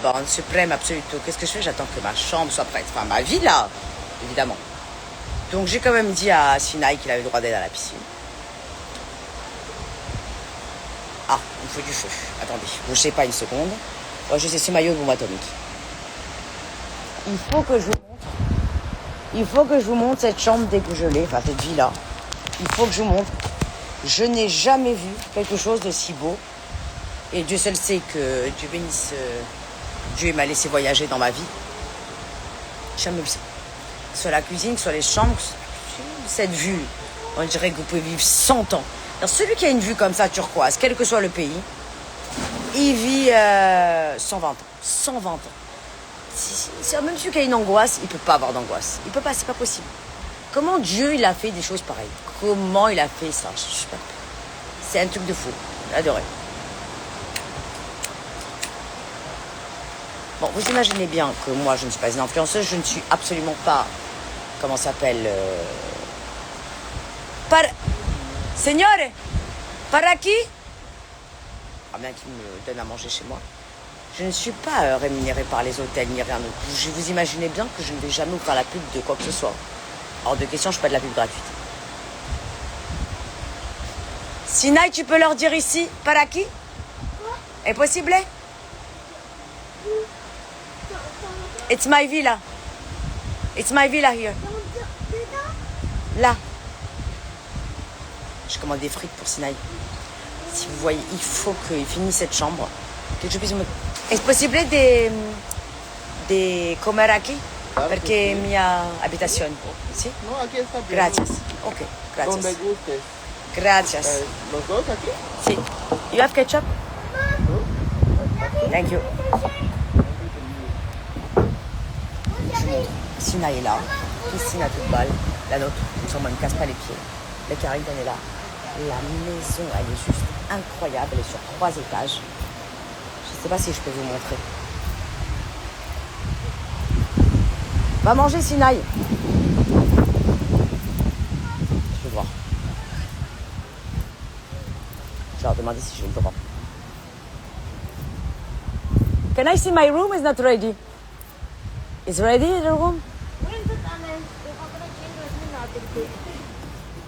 Borne suprême, absoluto. Qu'est-ce que je fais? J'attends que ma chambre soit prête. Enfin, ma villa, évidemment. Donc, j'ai quand même dit à Sinaï qu'il avait le droit d'aller à la piscine. Ah, il faut du feu. Attendez, bougez pas une seconde. Moi, je sais ce maillot de bombe atomique. Il faut que je vous montre cette chambre dégelée, enfin cette villa. Il faut que je vous montre. Je n'ai jamais vu quelque chose de si beau. Et Dieu seul sait que Dieu bénisse. Dieu m'a laissé voyager dans ma vie. Jamais vu ça. Soit la cuisine, soit les chambres. Cette vue, on dirait que vous pouvez vivre 100 ans. Alors, celui qui a une vue comme ça, turquoise, quel que soit le pays, il vit 120 ans. 120 ans. Même celui qui a une angoisse, il ne peut pas avoir d'angoisse. Il peut pas, c'est pas possible. Comment Dieu, il a fait des choses pareilles? Comment il a fait ça? Je sais pas. C'est un truc de fou. J'adorais. Bon, vous imaginez bien que moi, je ne suis pas une influenceuse. Je ne suis absolument pas... Comment ça s'appelle Signore, para qui? Ah bien qu'il me donne à manger chez moi. Je ne suis pas rémunérée par les hôtels ni rien d'autre. Vous imaginez bien que je ne vais jamais vous faire la pub de quoi que ce soit. Hors de question, je ne fais pas de la pub gratuite. Sinaï, tu peux leur dire ici, para qui? Est possible? It's my villa. It's my villa here. Là. Je commande des frites pour Sinaï. Si vous voyez, il faut qu'il finisse cette chambre. Que je puisse me... Est possible de comer aquí? Perché mia abitazione. Sì? No, aquí está bien. Gracias. Ok, Donde gracias. guste. Gracias. ¿Los dos aquí? Si. You have ketchup? Thank you. Je vous montre. Sinaï est là. Piscine à toute balle. La nôtre. Sur moi, ne me casse pas les pieds. La Caribbean est là. La maison, elle est juste incroyable. Elle est sur 3 étages. Je ne sais pas si je peux vous montrer. Va manger, Sinaï. Je vais voir. Je vais leur demander si j'ai le droit. Can I see my room? It's not ready. It's ready, the room?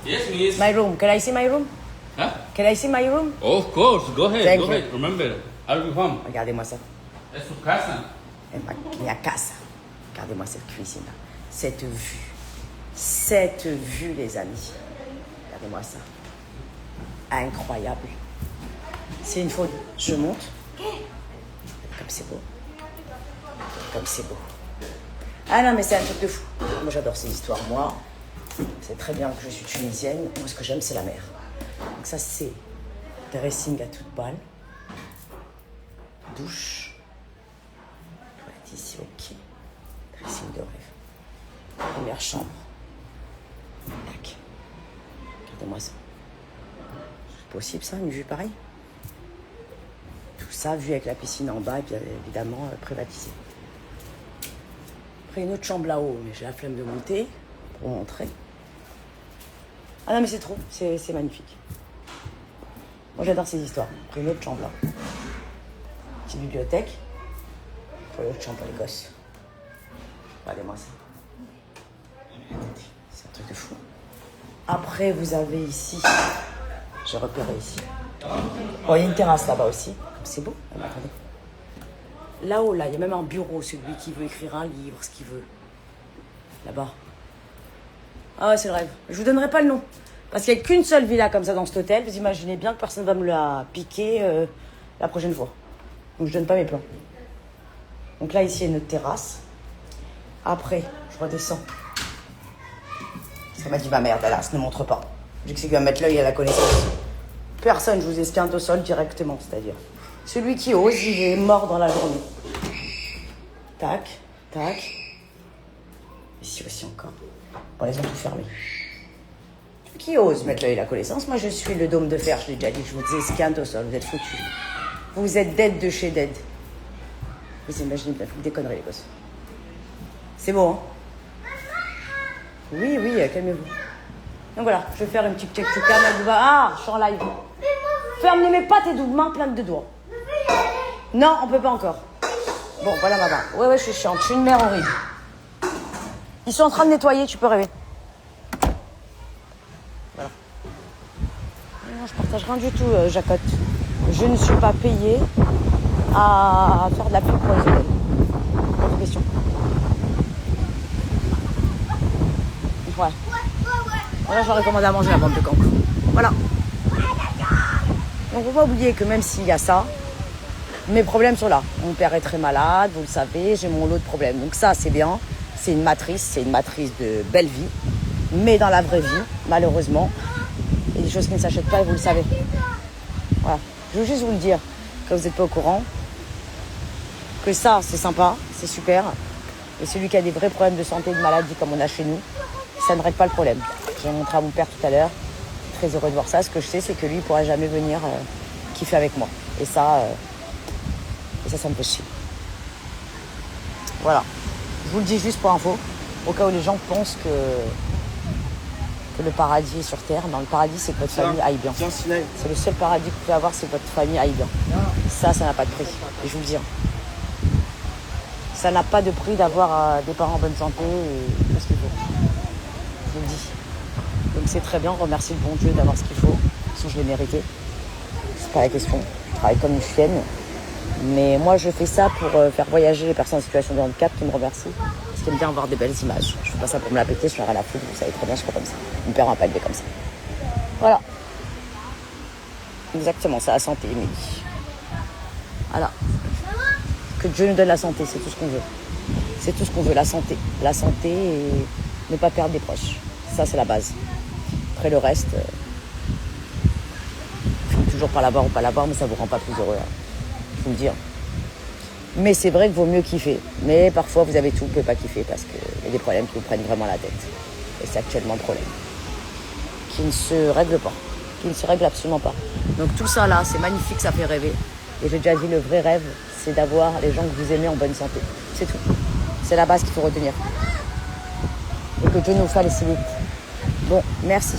Yes, miss. My room. Can I see my room? Huh? Can I see my room? Of course. Go ahead. Thank Go you. ahead. Remember, I'll be home. Regardez-moi ça. Es su casa. Mia casa. Regardez-moi cette cuisine-là. Cette vue. Cette vue, les amis. Regardez-moi ça. Incroyable. C'est une faute. Je monte. Comme c'est beau. Comme c'est beau. Ah non, mais c'est un truc de fou. Moi, j'adore ces histoires. Moi, c'est très bien que je suis tunisienne. Moi, ce que j'aime, c'est la mer. Donc ça, c'est dressing à toute balle. Douche. Toilette ici, ok. Dressing de rêve. Première chambre. Tac. Regardez-moi ça. C'est possible, ça, une vue pareille? Tout ça, vu avec la piscine en bas, et puis évidemment, privatisé. Après, une autre chambre là-haut, mais j'ai la flemme de monter pour montrer. Ah non, mais c'est trop, c'est magnifique. Moi, j'adore ces histoires. Après, une autre chambre là. Petite bibliothèque. Pour l'autre chambre pour les gosses. Regardez-moi ça. C'est un truc de fou. Après, vous avez ici, j'ai repéré ici. Bon, il y a une terrasse là-bas aussi. C'est beau. Ah, attendez. Là-haut, là, il y a même un bureau, celui qui veut écrire un livre, ce qu'il veut. Là-bas. Ah ouais, c'est le rêve. Je vous donnerai pas le nom. Parce qu'il n'y a qu'une seule villa comme ça dans cet hôtel. Vous imaginez bien que personne ne va me la piquer la prochaine fois. Donc je donne pas mes plans. Donc là, ici, il y a notre terrasse. Après, je redescends. Ça m'a dit ma mère, Dallas, ne montre pas. J'ai que c'est qu'il va mettre l'œil à la connaissance. Personne, je vous esquinte au sol directement, c'est-à-dire. Celui qui ose, il est mort dans la journée. Tac, tac. Ici aussi encore. Bon, ils ont tout fermé. Celui qui ose mettre l'œil à la connaissance, moi je suis le dôme de fer, je l'ai déjà dit, je vous esquinte au sol, vous êtes foutus. Vous êtes dead de chez dead. Vous imaginez bien, vous déconnerez les gosses. C'est beau, hein? Oui, oui, calmez-vous. Donc voilà, je vais faire une petite check-check. Ah, je suis en live. Ferme, ne mets pas tes mains pleines de doigts. Non, on peut pas encore. Bon, voilà, maman. Ouais, je suis chiante. Je suis une mère horrible. Ils sont en train de nettoyer, tu peux rêver. Voilà. Non, je partage rien du tout, Jacotte. Je ne suis pas payée à faire de la pub pour les hôtels. Pas de question. Ouais. Voilà, je leur ai commandé à manger la bande de cancre. Voilà. Donc, faut pas oublier que même s'il y a ça, mes problèmes sont là. Mon père est très malade, vous le savez, j'ai mon lot de problèmes. Donc ça, c'est bien. C'est une matrice de belle vie. Mais dans la vraie vie, malheureusement, il y a des choses qui ne s'achètent pas et vous le savez. Voilà. Je veux juste vous le dire, que vous n'êtes pas au courant, que ça, c'est sympa, c'est super. Et celui qui a des vrais problèmes de santé, de maladie comme on a chez nous, ça ne règle pas le problème. J'ai montré à mon père tout à l'heure, très heureux de voir ça. Ce que je sais, c'est que lui, il ne pourra jamais venir kiffer avec moi. Et ça me fait chier. Voilà. Je vous le dis juste pour info, au cas où les gens pensent que le paradis est sur terre. Dans le paradis, c'est que votre famille aille bien. C'est le seul paradis que vous pouvez avoir, c'est que votre famille aille bien. Ça n'a pas de prix. Et je vous le dis. Ça n'a pas de prix d'avoir des parents en bonne santé et tout ce qu'il faut. Je vous le dis. Donc c'est très bien, remercie le bon Dieu d'avoir ce qu'il faut. De toute façon, je l'ai mérité. C'est pas la question. Je travaille comme une chienne. Mais moi, je fais ça pour faire voyager les personnes en situation de handicap qui me remercient. Parce qu'ils aiment bien avoir des belles images. Je fais pas ça pour me la péter, je suis à la foule. Vous savez très bien, je suis pas comme ça. Mon père m'a pas élevé comme ça. Voilà. Exactement, c'est la santé, Émilie. Voilà. Que Dieu nous donne la santé, c'est tout ce qu'on veut. C'est tout ce qu'on veut, la santé. La santé et ne pas perdre des proches. Ça, c'est la base. Après, le reste, toujours par l'avoir ou pas l'avoir, mais ça vous rend pas plus heureux. Je vous le dis. Mais c'est vrai qu'il vaut mieux kiffer. Mais parfois, vous avez tout, vous ne pouvez pas kiffer parce qu'il y a des problèmes qui vous prennent vraiment la tête. Et c'est actuellement le problème. Qui ne se règle pas. Qui ne se règle absolument pas. Donc tout ça là, c'est magnifique, ça fait rêver. Et j'ai déjà dit, le vrai rêve, c'est d'avoir les gens que vous aimez en bonne santé. C'est tout. C'est la base qu'il faut retenir. Et que Dieu nous facilite. Bon, merci.